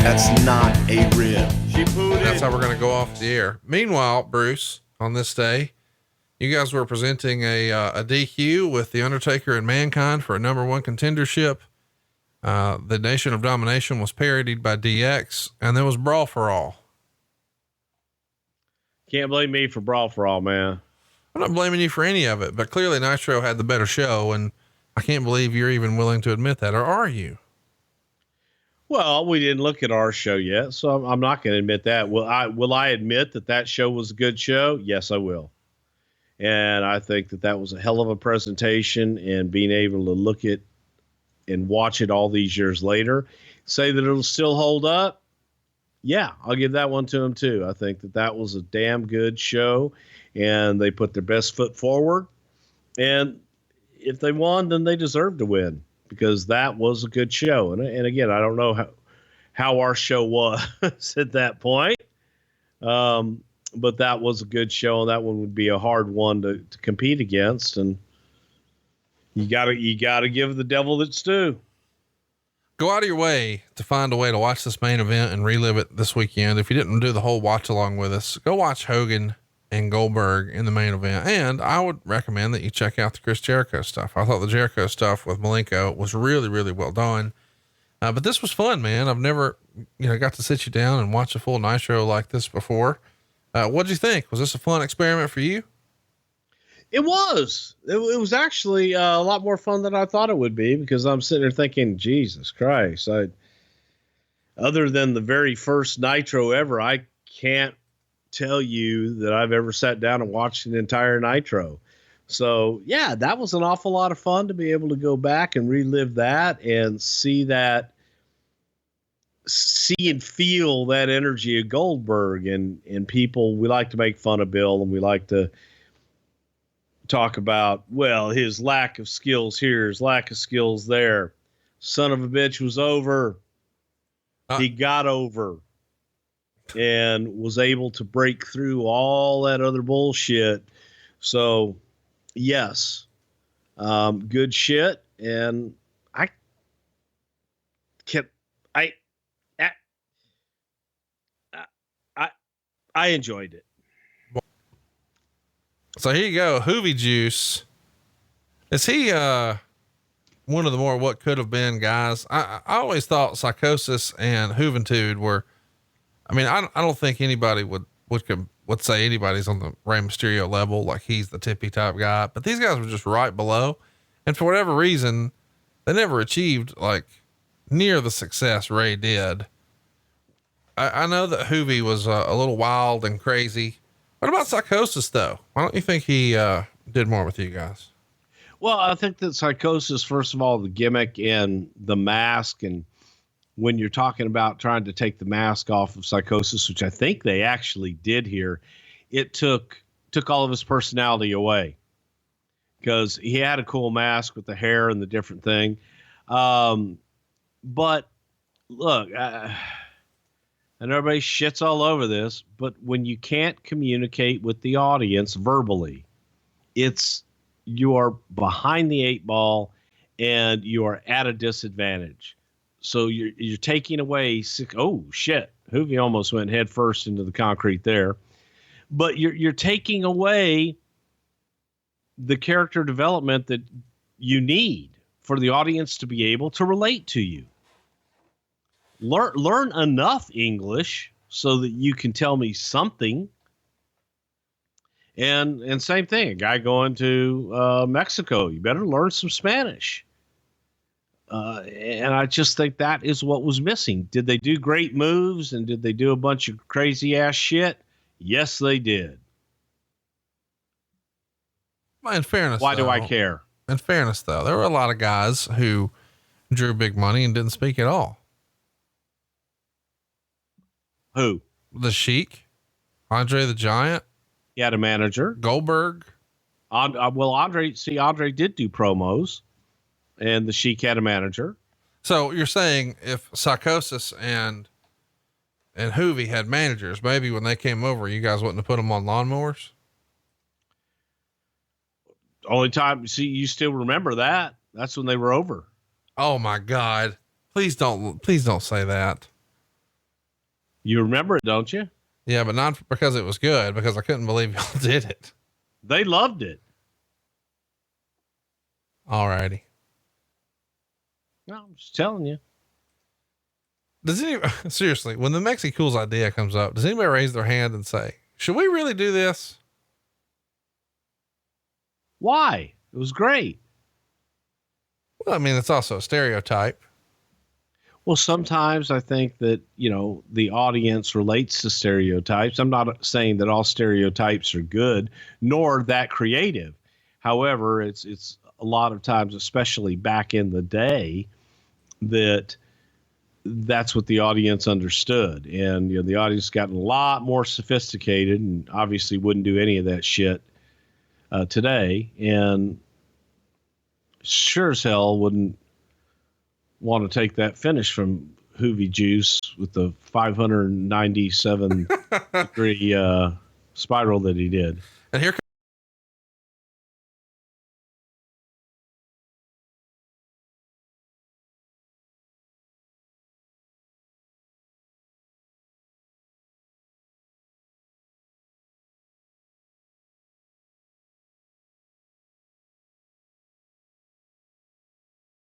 That's not a rib. That's how we're going to go off the air. Meanwhile, Bruce, on this day, you guys were presenting a DQ with The Undertaker and Mankind for a #1 contendership. The Nation of Domination was parodied by DX, and there was Brawl for All. Can't blame me for Brawl for All, man. I'm not blaming you for any of it, but clearly Nitro had the better show, and I can't believe you're even willing to admit that, or are you? Well, we didn't look at our show yet, so I'm not going to admit that. Will I admit that show was a good show? Yes, I will. And I think that was a hell of a presentation, and being able to look at and watch it all these years later, say that it'll still hold up. Yeah, I'll give that one to them too. I think that was a damn good show, and they put their best foot forward. And if they won, then they deserve to win, because that was a good show. And again, I don't know how our show was at that point. But that was a good show, and that one would be a hard one to compete against. And you gotta give the devil its due. Go out of your way to find a way to watch this main event and relive it this weekend. If you didn't do the whole watch along with us, go watch Hogan and Goldberg in the main event. And I would recommend that you check out the Chris Jericho stuff. I thought the Jericho stuff with Malenko was really, really well done. But this was fun, man. I've never, got to sit you down and watch a full Nitro like this before. What'd you think? Was this a fun experiment for you? It was. It was actually a lot more fun than I thought it would be, because I'm sitting there thinking, Jesus Christ, other than the very first Nitro ever, I can't tell you that I've ever sat down and watched an entire Nitro. So yeah, that was an awful lot of fun to be able to go back and relive that and see and feel that energy of Goldberg and people. We like to make fun of Bill, and we like to talk about, well, his lack of skills here, his lack of skills there. Son of a bitch was over. He got over and was able to break through all that other bullshit. So yes, good shit. And I enjoyed it. So here you go. Hoovy Juice. Is he, one of the more what could have been guys? I always thought Psychosis and Juventud were, I don't think anybody would say anybody's on the Rey Mysterio level. Like he's the tippy top guy, but these guys were just right below. And for whatever reason, they never achieved like near the success Rey did. I know that Hoovy was a little wild and crazy. What about Psychosis though? Why don't you think he, did more with you guys? Well, I think that Psychosis, first of all, the gimmick and the mask, and when you're talking about trying to take the mask off of Psychosis, which I think they actually did here, it took all of his personality away, because he had a cool mask with the hair and the different thing. But look, and everybody shits all over this, but when you can't communicate with the audience verbally, you are behind the 8 ball and you are at a disadvantage. So you're taking away oh shit, Hoovy almost went head first into the concrete there, but you're taking away the character development that you need for the audience to be able to relate to you. Learn enough English so that you can tell me something. And same thing, a guy going to Mexico, you better learn some Spanish. And I just think that is what was missing. Did they do great moves and did they do a bunch of crazy ass shit? Yes, they did. In fairness, why do I care? In fairness, though, there were a lot of guys who drew big money and didn't speak at all. Who? The Sheik, Andre the Giant. He had a manager. Goldberg. Andre did do promos, and the Sheik had a manager. So you're saying if Psychosis and Hoovy had managers, maybe when they came over, you guys wouldn't have put them on lawnmowers? Only time, see, you still remember that. That's when they were over. Oh my God. Please don't say that. You remember it, don't you? Yeah, but not because it was good, because I couldn't believe y'all did it. They loved it. Alrighty. No, I'm just telling you. Does seriously, when the Mexi Cools idea comes up, does anybody raise their hand and say, should we really do this? Why? It was great. Well, I mean, it's also a stereotype. Well, sometimes I think that, the audience relates to stereotypes. I'm not saying that all stereotypes are good, nor that creative. However, it's a lot of times, especially back in the day, that's what the audience understood. And, the audience gotten a lot more sophisticated and obviously wouldn't do any of that shit today. And sure as hell wouldn't want to take that finish from Hoovy Juice with the 597 degree spiral that he did. And here